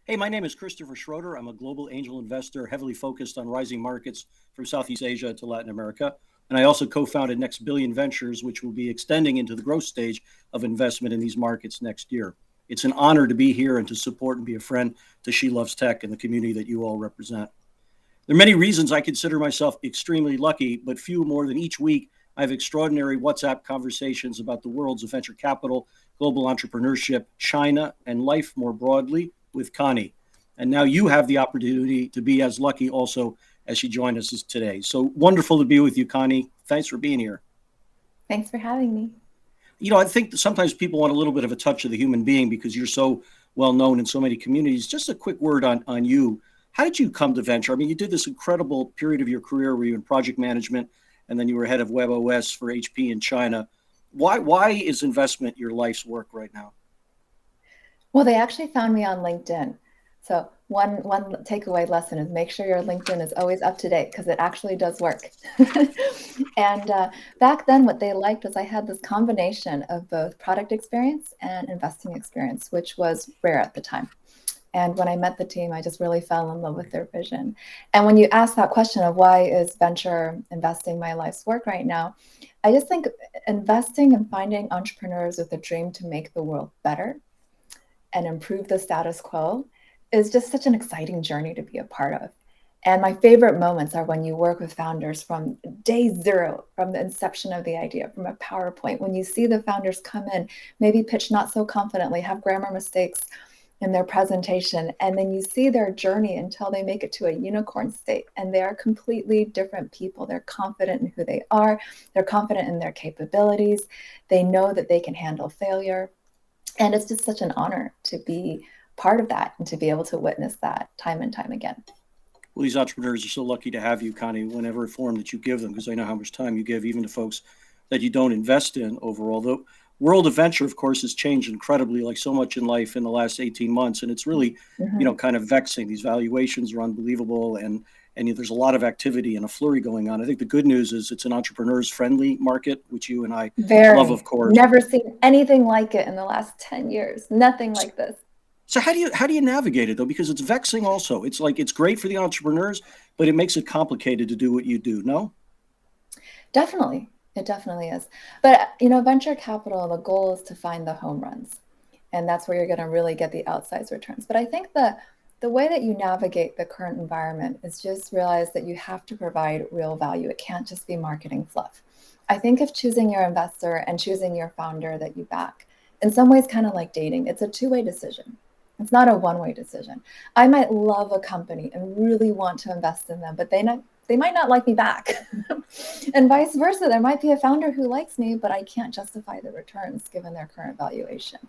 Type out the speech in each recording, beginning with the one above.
Hey, my name is Christopher Schroeder. I'm a global angel investor heavily focused on rising markets from Southeast Asia to Latin America. And I also co founded Next Billion Ventures, which will be extending into the growth stage of investment in these markets next year. It's an honor to be here and to support and be a friend to She Loves Tech and the community that you all represent. There are many reasons I consider myself extremely lucky, but few more than each week I have extraordinary WhatsApp conversations about the worlds of venture capital, global entrepreneurship, China, and life more broadly with Connie. And now you have the opportunity to be as lucky also as she joined us today. So wonderful to be with you, Connie. Thanks for being here. Thanks for having me. I think that sometimes people want a little bit of a touch of the human being because you're so well known in so many communities. Just a quick word on you. How did you come to venture? I mean, you did this incredible period of your career where you were in project management and then you were head of WebOS for HP in China. Why is investment your life's work right now? Well, they actually found me on LinkedIn. So one takeaway lesson is make sure your LinkedIn is always up to date because it actually does work. And back then, what they liked was I had this combination of both product experience and investing experience, which was rare at the time. And when I met the team, I just really fell in love with their vision. And when you ask that question of why is venture investing my life's work right now, I just think investing and finding entrepreneurs with a dream to make the world better and improve the status quo is just such an exciting journey to be a part of. And my favorite moments are when you work with founders from day zero, from the inception of the idea, from a PowerPoint, when you see the founders come in, maybe pitch not so confidently, have grammar mistakes in their presentation, and then you see their journey until they make it to a unicorn state. And they are completely different people. They're confident in who they are, they're confident in their capabilities, they know that they can handle failure. And it's just such an honor to be part of that and to be able to witness that time and time again. Well, these entrepreneurs are so lucky to have you, Connie, whenever form that you give them, because I know how much time you give even to folks that you don't invest in overall. The world of venture, of course, has changed incredibly, like so much in life in the last 18 months. And it's really, Mhm. kind of vexing. These valuations are unbelievable and there's a lot of activity and a flurry going on. I think the good news is it's an entrepreneurs friendly market, which you and I love, of Very. course. Never seen anything like it in the last 10 years. Nothing like this. So how do you navigate it though? Because it's vexing also. It's like it's great for the entrepreneurs, but it makes it complicated to do what you do. No? Definitely. It definitely is. But, venture capital, the goal is to find the home runs. And that's where you're going to really get the outsized returns. But I think the way that you navigate the current environment is just realize that you have to provide real value. It can't just be marketing fluff. I think of choosing your investor and choosing your founder that you back, in some ways, kind of like dating, it's a two-way decision. It's not a one-way decision. I might love a company and really want to invest in them, but they might not like me back. And vice versa. There might be a founder who likes me, but I can't justify the returns given their current valuation.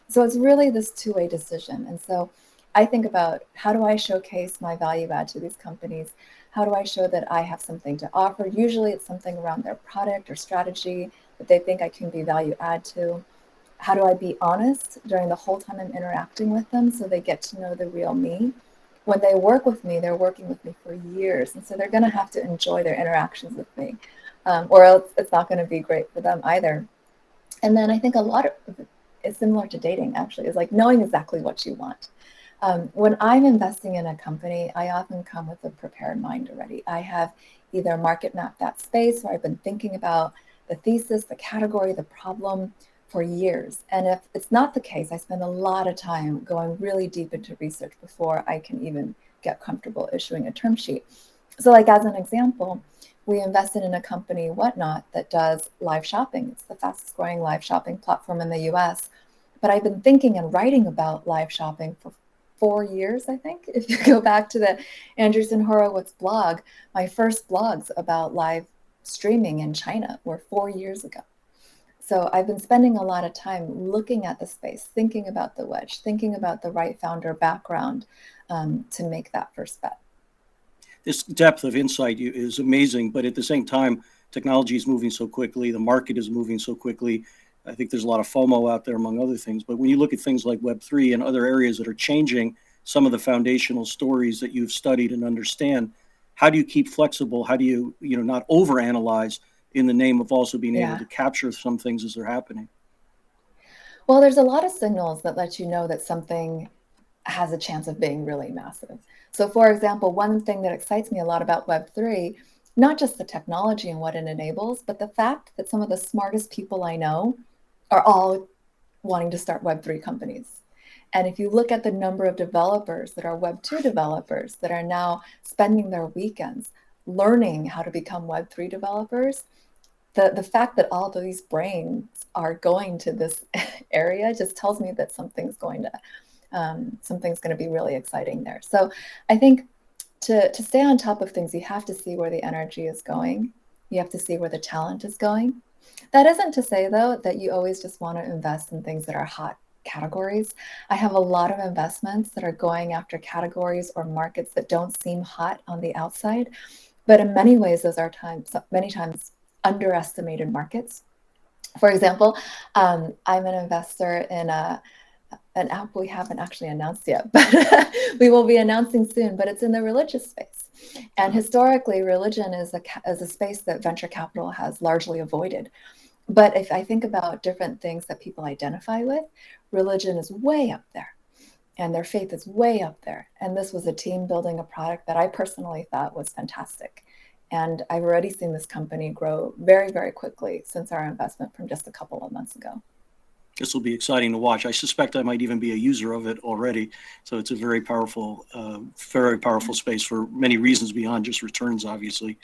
So it's really this two-way decision. And so I think about how do I showcase my value add to these companies? How do I show that I have something to offer? Usually it's something around their product or strategy that they think I can be value add to. How do I be honest during the whole time I'm interacting with them so they get to know the real me? When they work with me, they're working with me for years. And so they're going to have to enjoy their interactions with me, or else it's not going to be great for them either. And then I think a lot of it is similar to dating, actually, is like knowing exactly what you want. When I'm investing in a company, I often come with a prepared mind already. I have either market mapped that space or I've been thinking about the thesis, the category, the problem for years. And if it's not the case, I spend a lot of time going really deep into research before I can even get comfortable issuing a term sheet. So, like as an example, we invested in a company, Whatnot, that does live shopping. It's the fastest growing live shopping platform in the US. But I've been thinking and writing about live shopping for 4 years, I think. If you go back to the Andreessen Horowitz blog, my first blogs about live streaming in China were 4 years ago. So I've been spending a lot of time looking at the space, thinking about the wedge, thinking about the right founder background to make that first bet. This depth of insight is amazing, but at the same time, technology is moving so quickly, the market is moving so quickly. I think there's a lot of FOMO out there, among other things. But when you look at things like Web3 and other areas that are changing some of the foundational stories that you've studied and understand, how do you keep flexible? How do you, not overanalyze in the name of also being able Yeah. to capture some things as they're happening? Well, there's a lot of signals that let you know that something has a chance of being really massive. So for example, one thing that excites me a lot about Web3, not just the technology and what it enables, but the fact that some of the smartest people I know are all wanting to start Web3 companies. And if you look at the number of developers that are Web2 developers that are now spending their weekends learning how to become Web3 developers, the fact that all of these brains are going to this area just tells me that something's going to be really exciting there. So I think to stay on top of things, you have to see where the energy is going. You have to see where the talent is going. That isn't to say, though, that you always just want to invest in things that are hot categories. I have a lot of investments that are going after categories or markets that don't seem hot on the outside. But in many ways, those are many times underestimated markets. For example, I'm an investor in an app we haven't actually announced yet, but we will be announcing soon, but it's in the religious space. And historically, religion is a space that venture capital has largely avoided. But if I think about different things that people identify with, religion is way up there and their faith is way up there. And this was a team building a product that I personally thought was fantastic. And I've already seen this company grow very, very quickly since our investment from just a couple of months ago. This will be exciting to watch. I suspect I might even be a user of it already. So it's a very powerful space for many reasons beyond just returns, obviously.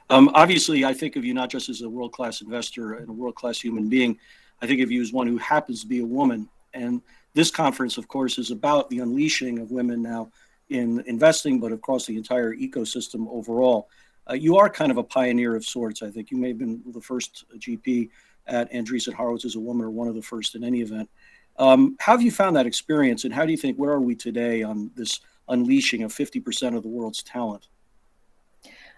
Obviously, I think of you not just as a world-class investor and a world-class human being. I think of you as one who happens to be a woman. And this conference, of course, is about the unleashing of women now in investing, but across the entire ecosystem overall. You are kind of a pioneer of sorts. I think you may have been the first GP at Andreessen Horowitz as a woman, or one of the first in any event. How have you found that experience, and how do you think, where are we today on this unleashing of 50% of the world's talent?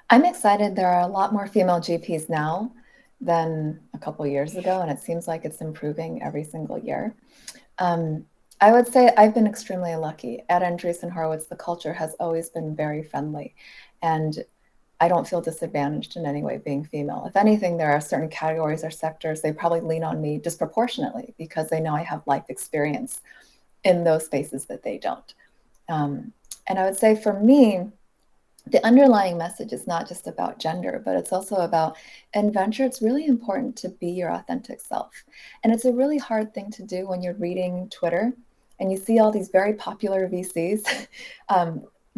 I'm excited. There are a lot more female GPs now than a couple of years ago, and it seems like it's improving every single year. I would say I've been extremely lucky. At Andreessen Horowitz, the culture has always been very friendly, and I don't feel disadvantaged in any way being female. If anything, there are certain categories or sectors, they probably lean on me disproportionately because they know I have life experience in those spaces that they don't. And I would say for me, the underlying message is not just about gender, but it's also about, in venture, it's really important to be your authentic self. And it's a really hard thing to do when you're reading Twitter and you see all these very popular VCs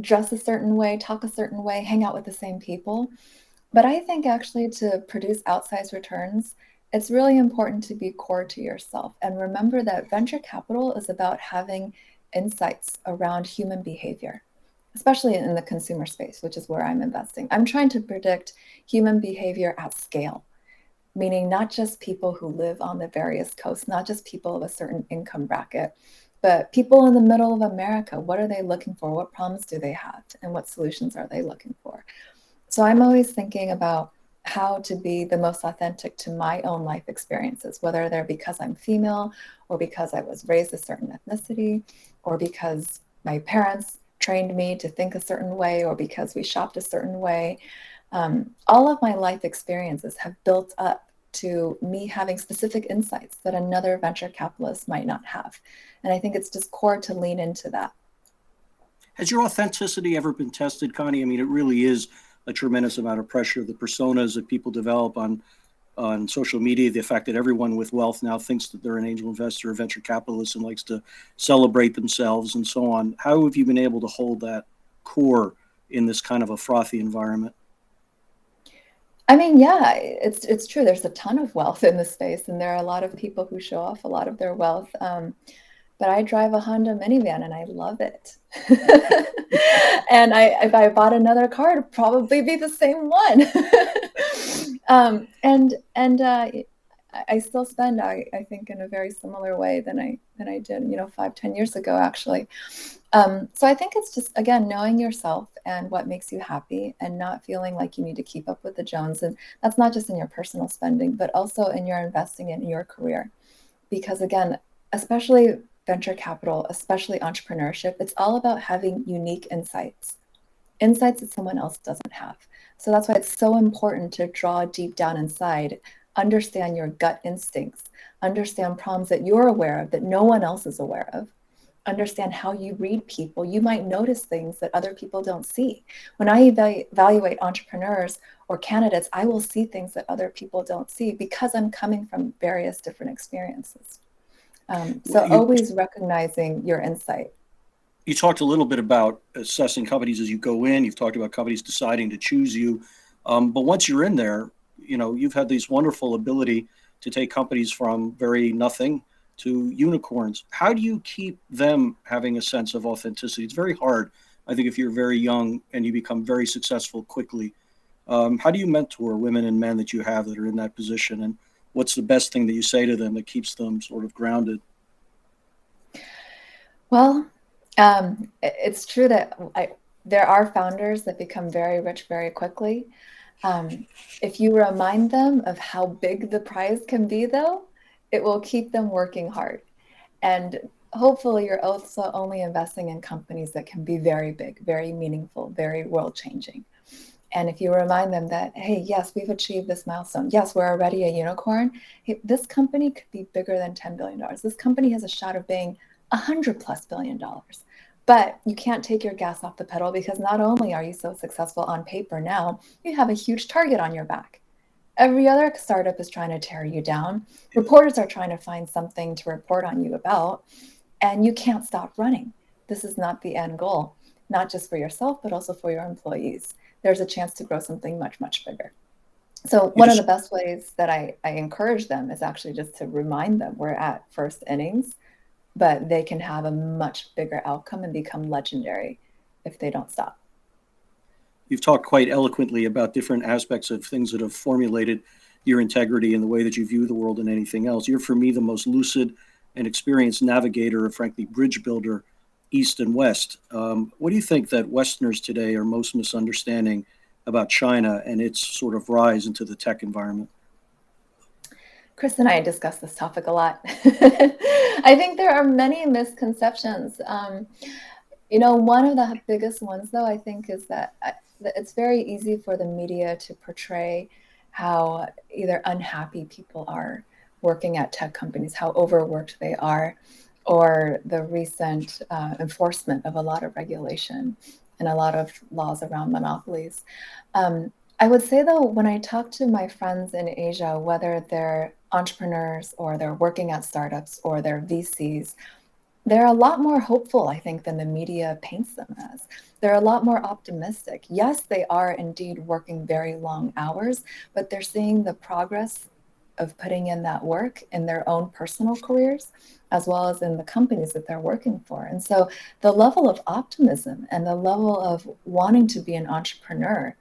dress a certain way, talk a certain way, hang out with the same people. But I think actually to produce outsized returns, it's really important to be core to yourself. And remember that venture capital is about having insights around human behavior, especially in the consumer space, which is where I'm investing. I'm trying to predict human behavior at scale, meaning not just people who live on the various coasts, not just people of a certain income bracket, but people in the middle of America. What are they looking for? What problems do they have? And what solutions are they looking for? So I'm always thinking about how to be the most authentic to my own life experiences, whether they're because I'm female or because I was raised a certain ethnicity or because my parents trained me to think a certain way or because we shopped a certain way. All of my life experiences have built up to me having specific insights that another venture capitalist might not have. And I think it's just core to lean into that. Has your authenticity ever been tested, Connie? I mean, it really is a tremendous amount of pressure. The personas that people develop on social media, the fact that everyone with wealth now thinks that they're an angel investor or venture capitalist and likes to celebrate themselves and so on. How have you been able to hold that core in this kind of a frothy environment? I mean, yeah, it's true. There's a ton of wealth in this space, and there are a lot of people who show off a lot of their wealth. But I drive a Honda minivan, and I love it. And if I bought another car, it'd probably be the same one. I still spend, I think, in a very similar way than I did, 5-10 years ago, actually. So I think it's just, again, knowing yourself and what makes you happy and not feeling like you need to keep up with the Jones. And that's not just in your personal spending, but also in your investing in your career. Because again, especially venture capital, especially entrepreneurship, it's all about having unique insights that someone else doesn't have. So that's why it's so important to draw deep down inside, understand your gut instincts, understand problems that you're aware of that no one else is aware of, understand how you read people, you might notice things that other people don't see. When I evaluate entrepreneurs or candidates, I will see things that other people don't see because I'm coming from various different experiences. Well, So always recognizing your insight. you talked a little bit about assessing companies as you go in. You've talked about companies deciding to choose you. But once you're in there, you've had this wonderful ability to take companies from very nothing to unicorns. How do you keep them having a sense of authenticity? It's very hard, I think, if you're very young and you become very successful quickly. How do you mentor women and men that you have that are in that position? And what's the best thing that you say to them that keeps them sort of grounded? Well, it's true that there are founders that become very rich very quickly. If you remind them of how big the prize can be, though, it will keep them working hard. And hopefully, you're also only investing in companies that can be very big, very meaningful, very world changing. And if you remind them that, hey, yes, we've achieved this milestone. Yes, we're already a unicorn. Hey, this company could be bigger than $10 billion. This company has a shot of being $100+ billion. But you can't take your gas off the pedal because not only are you so successful on paper now, you have a huge target on your back. Every other startup is trying to tear you down. Reporters are trying to find something to report on you about, and you can't stop running. This is not the end goal, not just for yourself, but also for your employees. There's a chance to grow something much, much bigger. So You one of just the best ways that I encourage them is actually just to remind them we're at first innings, but they can have a much bigger outcome and become legendary if they don't stop. You've talked quite eloquently about different aspects of things that have formulated your integrity and the way that you view the world and anything else. You're, for me, the most lucid and experienced navigator, frankly, bridge builder, East and West. What do you think that Westerners today are most misunderstanding about China and its sort of rise into the tech environment? Chris and I discuss this topic a lot. I think there are many misconceptions. One of the biggest ones, though, I think, is that it's very easy for the media to portray how either unhappy people are working at tech companies, how overworked they are, or the recent enforcement of a lot of regulation and a lot of laws around monopolies. I would say, though, when I talk to my friends in Asia, whether they're entrepreneurs or they're working at startups or they're VCs, they're a lot more hopeful, I think, than the media paints them as. They're a lot more optimistic. Yes, they are indeed working very long hours, but they're seeing the progress of putting in that work in their own personal careers, as well as in the companies that they're working for. And so the level of optimism and the level of wanting to be an entrepreneur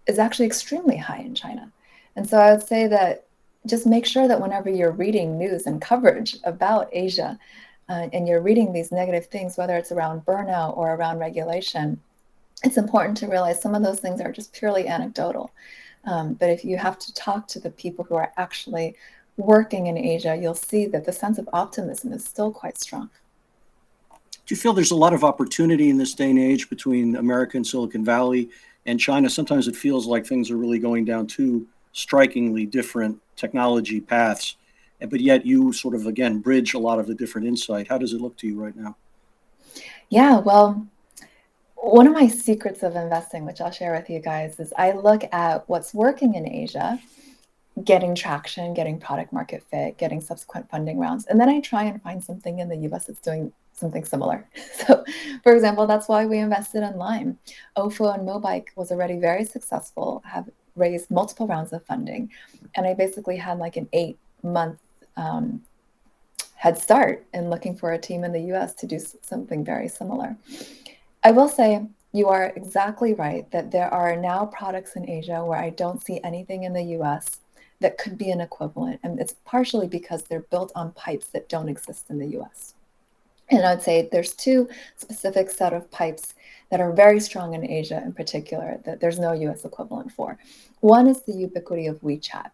is actually extremely high in China. And so I would say that just make sure that whenever you're reading news and coverage about Asia and you're reading these negative things, whether it's around burnout or around regulation, it's important to realize some of those things are just purely anecdotal. But if you have to talk to the people who are actually working in Asia, you'll see that the sense of optimism is still quite strong. Do you feel there's a lot of opportunity in this day and age between America and Silicon Valley and China? Sometimes it feels like things are really going down two strikingly different technology paths, but yet you sort of, again, bridge a lot of the different insight. How does it look to you right now? Yeah, well, one of my secrets of investing, which I'll share with you guys, is I look at what's working in Asia, getting traction, getting product market fit, getting subsequent funding rounds. And then I try and find something in the US that's doing something similar. So, for example, that's why we invested in Lime. Ofo and Mobike was already very successful, have raised multiple rounds of funding. And I basically had like an 8-month head start in looking for a team in the US to do something very similar. I will say you are exactly right that there are now products in Asia where I don't see anything in the US that could be an equivalent. And it's partially because they're built on pipes that don't exist in the US. And I'd say there's two specific set of pipes that are very strong in Asia in particular that there's no US equivalent for. One is the ubiquity of WeChat.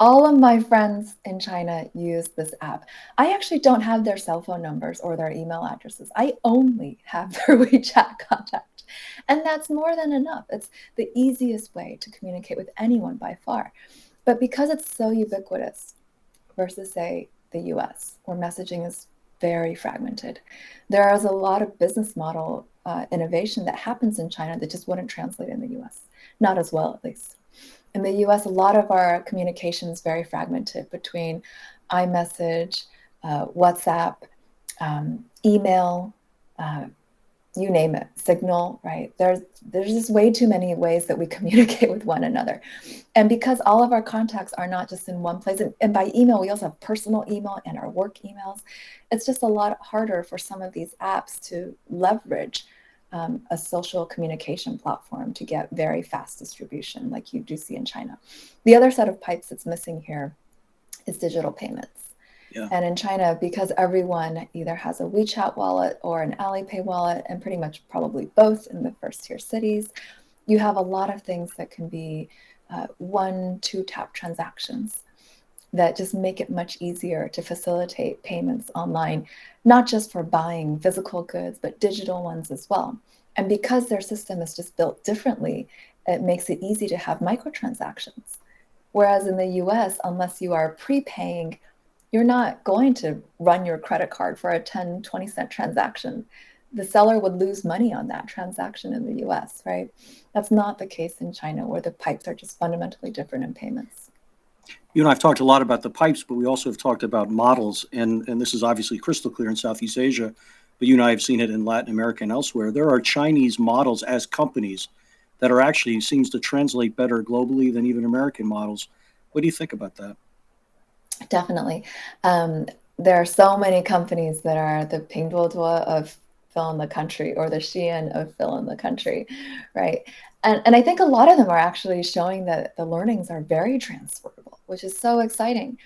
All of my friends in China use this app. I actually don't have their cell phone numbers or their email addresses. I only have their WeChat contact. And that's more than enough. It's the easiest way to communicate with anyone by far. But because it's so ubiquitous versus, say, the US, where messaging is very fragmented. There is a lot of business model innovation that happens in China that just wouldn't translate in the US, not as well at least. In the US, a lot of our communication is very fragmented between iMessage, WhatsApp, email, you name it, Signal, right? There's just way too many ways that we communicate with one another. And because all of our contacts are not just in one place, and by email, we also have personal email and our work emails, it's just a lot harder for some of these apps to leverage a social communication platform to get very fast distribution like you do see in China. The other set of pipes that's missing here is digital payments. Yeah. And in China, because everyone either has a WeChat wallet or an Alipay wallet, and pretty much probably both in the first tier cities, you have a lot of things that can be 1-2 tap transactions that just make it much easier to facilitate payments online, not just for buying physical goods, but digital ones as well. And because their system is just built differently, it makes it easy to have microtransactions. Whereas in the US, unless you are prepaying, you're not going to run your credit card for a 10, 20-cent transaction. The seller would lose money on that transaction in the US, right? That's not the case in China, where the pipes are just fundamentally different in payments. You and I have talked a lot about the pipes, but we also have talked about models, and this is obviously crystal clear in Southeast Asia, but you and I have seen it in Latin America and elsewhere. There are Chinese models as companies that are actually seems to translate better globally than even American models. What do you think about that? Definitely. There are so many companies that are the Pinduoduo of fill in the country or the Shein of fill in the country, right? And I think a lot of them are actually showing that the learnings are very transferable, which is so exciting.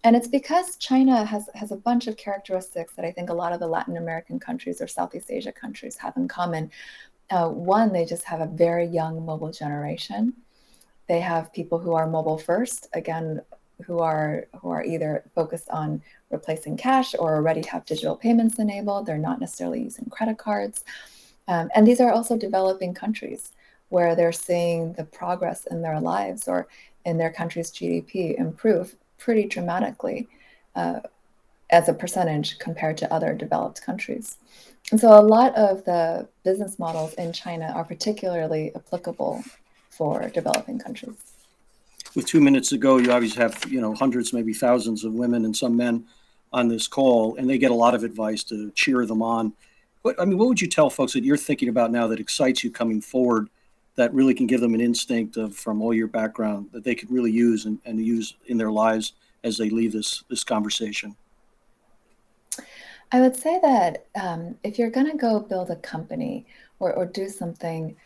And it's because China has a bunch of characteristics that I think a lot of the Latin American countries or Southeast Asia countries have in common. One, they just have a very young mobile generation. They have people who are mobile first, again, who are either focused on replacing cash or already have digital payments enabled. They're not necessarily using credit cards. And these are also developing countries where they're seeing the progress in their lives or in their country's GDP improve pretty dramatically as a percentage compared to other developed countries. And so a lot of the business models in China are particularly applicable for developing countries. With 2 minutes to go, you obviously have, hundreds, maybe thousands of women and some men on this call, and they get a lot of advice to cheer them on. What would you tell folks that you're thinking about now that excites you coming forward, that really can give them an instinct from all your background that they could really use and use in their lives as they leave this conversation? I would say that if you're going to go build a company or do something,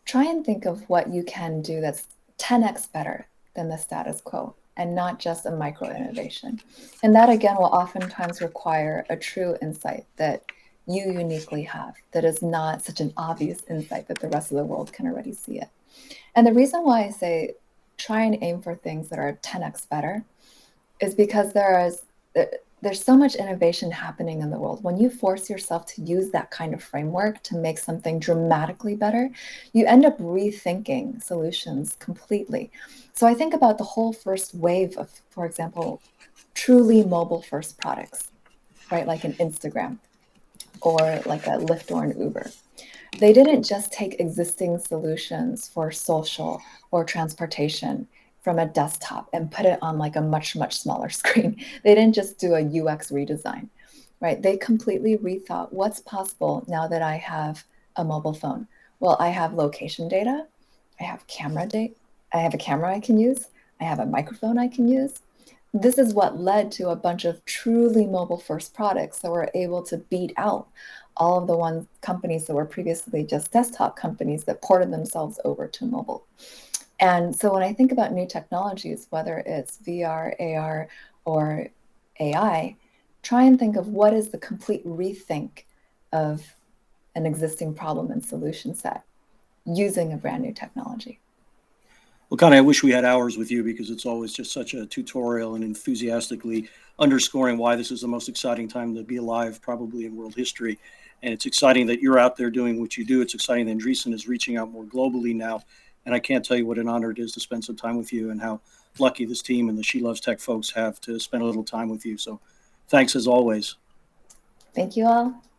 try and think of what you can do that's 10x better than the status quo and not just a micro innovation. And that, again, will oftentimes require a true insight that you uniquely have, that is not such an obvious insight that the rest of the world can already see it. And the reason why I say try and aim for things that are 10x better is because there's so much innovation happening in the world. When you force yourself to use that kind of framework to make something dramatically better, you end up rethinking solutions completely. So I think about the whole first wave of, for example, truly mobile first products, right? Like an Instagram or like a Lyft or an Uber. They didn't just take existing solutions for social or transportation from a desktop and put it on like a much, much smaller screen. They didn't just do a UX redesign, right? They completely rethought what's possible now that I have a mobile phone. Well, I have location data, I have camera data, I have a camera I can use, I have a microphone I can use. This is what led to a bunch of truly mobile first products that were able to beat out all of the companies that were previously just desktop companies that ported themselves over to mobile. And so when I think about new technologies, whether it's VR, AR, or AI, try and think of what is the complete rethink of an existing problem and solution set using a brand new technology. Well, Connie, I wish we had hours with you because it's always just such a tutorial and enthusiastically underscoring why this is the most exciting time to be alive, probably in world history. And it's exciting that you're out there doing what you do. It's exciting that Andreessen is reaching out more globally now. And I can't tell you what an honor it is to spend some time with you and how lucky this team and the She Loves Tech folks have to spend a little time with you. So thanks as always. Thank you all.